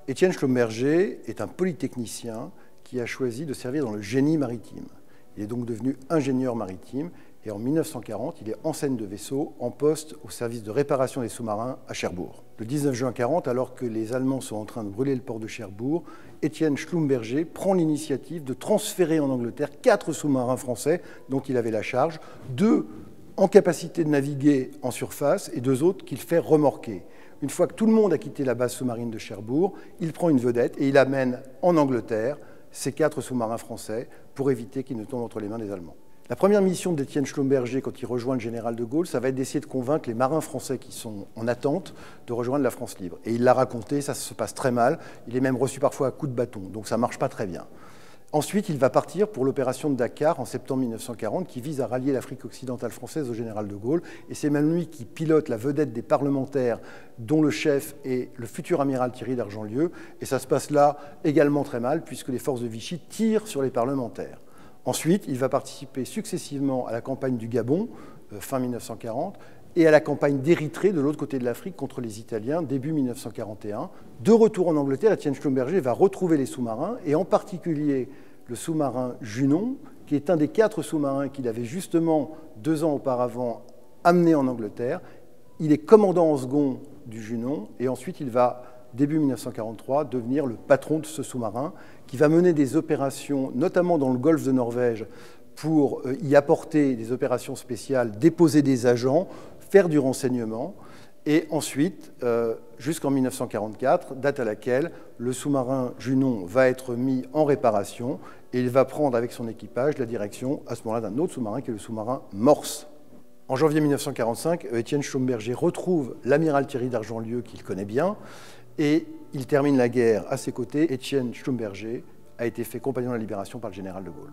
Étienne Schlumberger est un polytechnicien qui a choisi de servir dans le génie maritime. Il est donc devenu ingénieur maritime et en 1940, il est enseigne de vaisseau en poste au service de réparation des sous-marins à Cherbourg. Le 19 juin 1940, alors que les Allemands sont en train de brûler le port de Cherbourg, Étienne Schlumberger prend l'initiative de transférer en Angleterre 4 sous-marins français dont il avait la charge, 2 en capacité de naviguer en surface et 2 autres qu'il fait remorquer. Une fois que tout le monde a quitté la base sous-marine de Cherbourg, il prend une vedette et il amène en Angleterre ces 4 sous-marins français pour éviter qu'ils ne tombent entre les mains des Allemands. La première mission d'Étienne Schlumberger quand il rejoint le général de Gaulle, ça va être d'essayer de convaincre les marins français qui sont en attente de rejoindre la France libre. Et il l'a raconté, ça se passe très mal. Il est même reçu parfois à coups de bâton, donc ça ne marche pas très bien. Ensuite, il va partir pour l'opération de Dakar en septembre 1940 qui vise à rallier l'Afrique occidentale française au général de Gaulle. Et c'est même lui qui pilote la vedette des parlementaires dont le chef est le futur amiral Thierry d'Argentlieu. Et ça se passe là également très mal puisque les forces de Vichy tirent sur les parlementaires. Ensuite, il va participer successivement à la campagne du Gabon, fin 1940, et à la campagne d'Érythrée, de l'autre côté de l'Afrique, contre les Italiens, début 1941. De retour en Angleterre, Étienne Schlumberger va retrouver les sous-marins, et en particulier le sous-marin Junon, qui est un des 4 sous-marins qu'il avait justement 2 ans auparavant amené en Angleterre. Il est commandant en second du Junon, et ensuite il va, début 1943, devenir le patron de ce sous-marin, qui va mener des opérations, notamment dans le golfe de Norvège, pour y apporter des opérations spéciales, déposer des agents, faire du renseignement, et ensuite, jusqu'en 1944, date à laquelle le sous-marin Junon va être mis en réparation, et il va prendre avec son équipage la direction, à ce moment-là, d'un autre sous-marin, qui est le sous-marin Morse. En janvier 1945, Étienne Schlumberger retrouve l'amiral Thierry d'Argentlieu, qu'il connaît bien, et il termine la guerre à ses côtés. Étienne Schlumberger a été fait compagnon de la libération par le général de Gaulle.